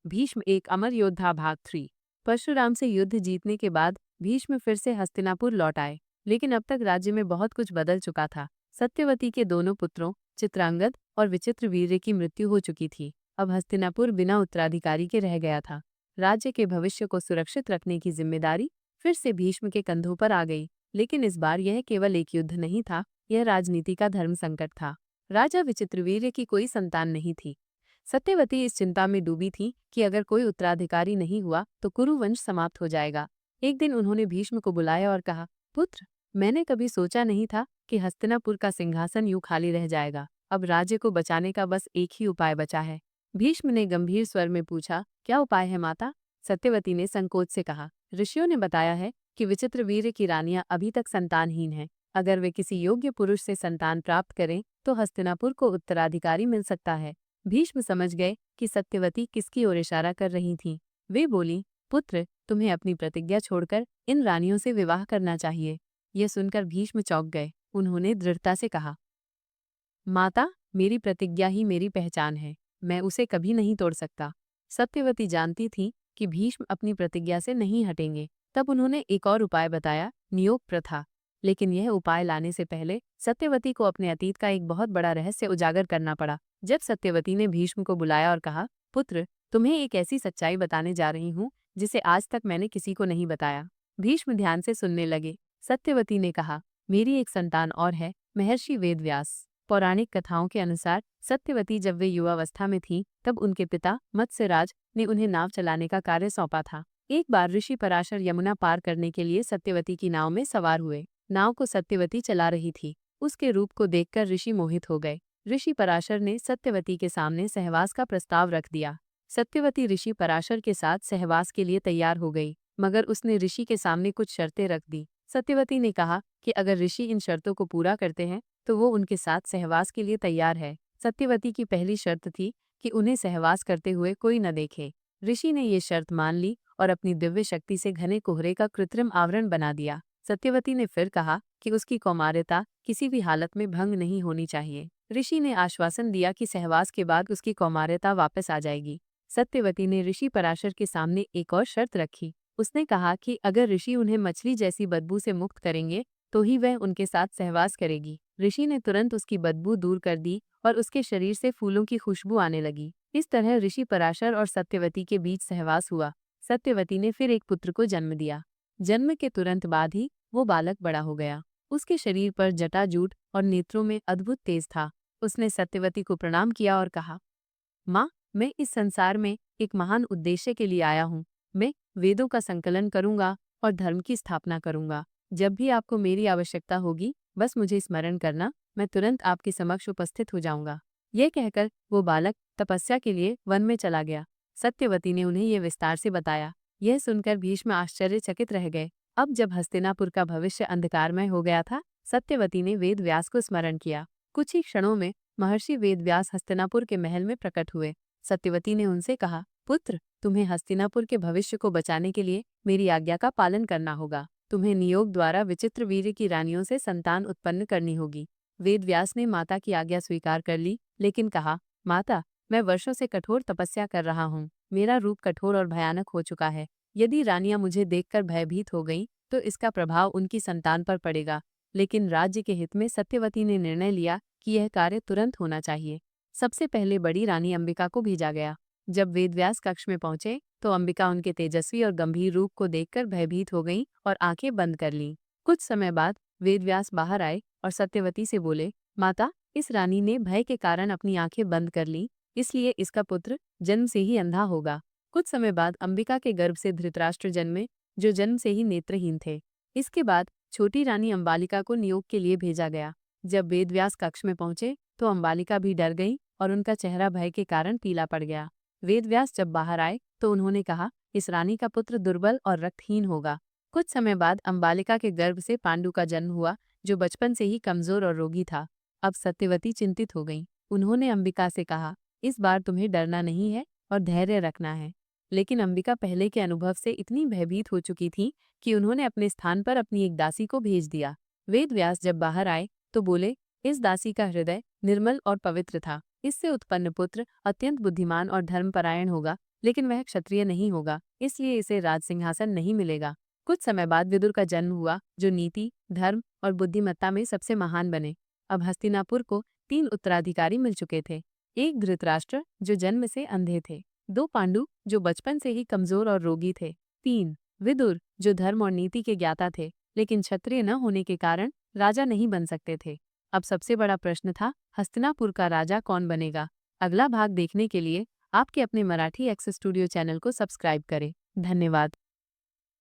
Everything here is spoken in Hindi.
भीष्म एक अमर योद्धा भाग 3। परशुराम से युद्ध जीतने के बाद भीष्म फिर से हस्तिनापुर लौट आए, लेकिन अब तक राज्य में बहुत कुछ बदल चुका था। सत्यवती के दोनों पुत्रों चित्रांगद और विचित्रवीर्य की मृत्यु हो चुकी थी। अब हस्तिनापुर बिना उत्तराधिकारी के रह गया था। राज्य के भविष्य को सुरक्षित रखने की जिम्मेदारी फिर से भीष्म के कंधों पर आ गई, लेकिन इस बार यह केवल एक युद्ध नहीं था, यह राजनीति का धर्म संकट था। राजा विचित्रवीर्य की कोई संतान नहीं थी। सत्यवती इस चिंता में डूबी थी कि अगर कोई उत्तराधिकारी नहीं हुआ तो कुरु वंश समाप्त हो जाएगा। एक दिन उन्होंने भीष्म को बुलाया और कहा, पुत्र, मैंने कभी सोचा नहीं था कि हस्तिनापुर का सिंहासन यूं खाली रह जाएगा। अब राज्य को बचाने का बस एक ही उपाय बचा है। भीष्म ने गंभीर स्वर में पूछा, क्या उपाय है माता? सत्यवती ने संकोच से कहा, ऋषियों ने बताया है कि विचित्रवीर्य की रानियां अभी तक संतानहीन हैं। अगर वे किसी योग्य पुरुष से संतान प्राप्त करें तो हस्तिनापुर को उत्तराधिकारी मिल सकता है। भीष्म समझ गए कि सत्यवती किसकी ओर इशारा कर रही थीं। वे बोली, पुत्र, तुम्हें अपनी प्रतिज्ञा छोड़कर इन रानियों से विवाह करना चाहिए। यह सुनकर भीष्म चौंक गए। उन्होंने दृढ़ता से कहा, माता, मेरी प्रतिज्ञा ही मेरी पहचान है, मैं उसे कभी नहीं तोड़ सकता। सत्यवती जानती थी कि भीष्म अपनी प्रतिज्ञा से नहीं हटेंगे। तब उन्होंने एक और उपाय बताया, नियोग प्रथा। लेकिन यह उपाय लाने से पहले सत्यवती को अपने अतीत का एक बहुत बड़ा रहस्य उजागर करना पड़ा। जब सत्यवती ने भीष्म को बुलाया और कहा, पुत्र, तुम्हें एक ऐसी सच्चाई बताने जा रही हूँ जिसे आज तक मैंने किसी को नहीं बताया। भीष्म ध्यान से सुनने लगे। सत्यवती ने कहा, मेरी एक संतान और है, महर्षि वेदव्यास। पौराणिक कथाओं के अनुसार सत्यवती जब वे युवावस्था में थीं, तब उनके पिता मत्स्यराज ने उन्हें नाव चलाने का कार्य सौंपा था। एक बार ऋषि पराशर यमुना पार करने के लिए सत्यवती की नाव में सवार हुए। नाव को सत्यवती चला रही थी। उसके रूप को देखकर ऋषि मोहित हो गए। ऋषि पराशर ने सत्यवती के सामने सहवास का प्रस्ताव रख दिया। सत्यवती ऋषि पराशर के साथ सहवास के लिए तैयार हो गई, मगर उसने ऋषि के सामने कुछ शर्तें रख दी। सत्यवती ने कहा कि अगर ऋषि इन शर्तों को पूरा करते हैं तो वो उनके साथ सहवास के लिए तैयार है। सत्यवती की पहली शर्त थी कि उन्हें सहवास करते हुए कोई न देखे। ऋषि ने ये शर्त मान ली और अपनी दिव्य शक्ति से घने कोहरे का कृत्रिम आवरण बना दिया। सत्यवती ने फिर कहा कि उसकी कौमार्यता किसी भी हालत में भंग नहीं होनी चाहिए। ऋषि ने आश्वासन दिया कि सहवास के बाद उसकी कौमार्यता वापस आ जाएगी। सत्यवती ने ऋषि पराशर के सामने एक और शर्त रखी। उसने कहा कि अगर ऋषि उन्हें मछली जैसी बदबू से मुक्त करेंगे तो ही वह उनके साथ सहवास करेगी। ऋषि ने तुरंत उसकी बदबू दूर कर दी और उसके शरीर से फूलों की खुशबू आने लगी। इस तरह ऋषि पराशर और सत्यवती के बीच सहवास हुआ। सत्यवती ने फिर एक पुत्र को जन्म दिया। जन्म के तुरंत बाद ही वो बालक बड़ा हो गया। उसके शरीर पर जटाजूट और नेत्रों में अद्भुत तेज था। उसने सत्यवती को प्रणाम किया और कहा, माँ, मैं इस संसार में एक महान उद्देश्य के लिए आया हूँ। मैं वेदों का संकलन करूंगा और धर्म की स्थापना करूंगा। जब भी आपको मेरी आवश्यकता होगी, बस मुझे स्मरण करना, मैं तुरंत आपके समक्ष उपस्थित हो जाऊंगा। यह कहकर वो बालक तपस्या के लिए वन में चला गया। सत्यवती ने उन्हें यह विस्तार से बताया। यह सुनकर भीष्म आश्चर्यचकित रह गए। अब जब हस्तिनापुर का भविष्य अंधकारमय हो गया था, सत्यवती ने वेद व्यास को स्मरण किया। कुछ ही क्षणों में महर्षि वेदव्यास हस्तिनापुर के महल में प्रकट हुए। सत्यवती ने उनसे कहा, पुत्र, तुम्हें हस्तिनापुर के भविष्य को बचाने के लिए मेरी आज्ञा का पालन करना होगा। तुम्हें नियोग द्वारा विचित्रवीर्य की रानियों से संतान उत्पन्न करनी होगी। वेदव्यास ने माता की आज्ञा स्वीकार कर ली, लेकिन कहा, माता, मैं वर्षों से कठोर तपस्या कर रहा हूँ। मेरा रूप कठोर और भयानक हो चुका है। यदि रानियां मुझे देखकर भयभीत हो गईं, तो इसका प्रभाव उनकी संतान पर पड़ेगा। लेकिन राज्य के हित में सत्यवती ने निर्णय लिया कि यह कार्य तुरंत होना चाहिए। सबसे पहले बड़ी रानी अंबिका को भेजा गया। जब वेदव्यास कक्ष में पहुंचे तो अंबिका उनके तेजस्वी और गंभीर रूप को देखकर भयभीत हो गईं और आंखें बंद कर लीं। कुछ समय बाद वेदव्यास बाहर आए और सत्यवती से बोले, माता, इस रानी ने भय के कारण अपनी आंखें बंद कर लीं, इसलिए इसका पुत्र जन्म से ही अंधा होगा। कुछ समय बाद अंबिका के गर्भ से धृतराष्ट्र जन्मे, जो जन्म से ही नेत्रहीन थे। इसके बाद छोटी रानी अंबालिका को नियोग के लिए भेजा गया। जब वेदव्यास कक्ष में पहुंचे तो अंबालिका भी डर गई और उनका चेहरा भय के कारण पीला पड़ गया। वेदव्यास जब बाहर आए तो उन्होंने कहा, इस रानी का पुत्र दुर्बल और रक्तहीन होगा। कुछ समय बाद अंबालिका के गर्भ से पांडु का जन्म हुआ, जो बचपन से ही कमजोर और रोगी था। अब सत्यवती चिंतित हो गईं। उन्होंने अंबिका से कहा, इस बार तुम्हें डरना नहीं है और धैर्य रखना है। लेकिन अंबिका पहले के अनुभव से इतनी भयभीत हो चुकी थी कि उन्होंने अपने स्थान पर अपनी एक दासी को भेज दिया। वेदव्यास जब बाहर आए तो बोले, इस दासी का हृदय निर्मल और पवित्र था। इससे उत्पन्न पुत्र अत्यंत बुद्धिमान और धर्मपरायण होगा, लेकिन वह क्षत्रिय नहीं होगा, इसलिए इसे राज सिंहासन नहीं मिलेगा। कुछ समय बाद विदुर का जन्म हुआ, जो नीति, धर्म और बुद्धिमत्ता में सबसे महान बने। अब हस्तिनापुर को 3 उत्तराधिकारी मिल चुके थे। एक धृतराष्ट्र, जो जन्म से अंधे थे। 2 पांडु, जो बचपन से ही कमजोर और रोगी थे। 3 विदुर, जो धर्म और नीति के ज्ञाता थे, लेकिन क्षत्रिय न होने के कारण राजा नहीं बन सकते थे। अब सबसे बड़ा प्रश्न था, हस्तिनापुर का राजा कौन बनेगा? अगला भाग देखने के लिए आपके अपने मराठी एक्सेस स्टूडियो चैनल को सब्सक्राइब करें। धन्यवाद।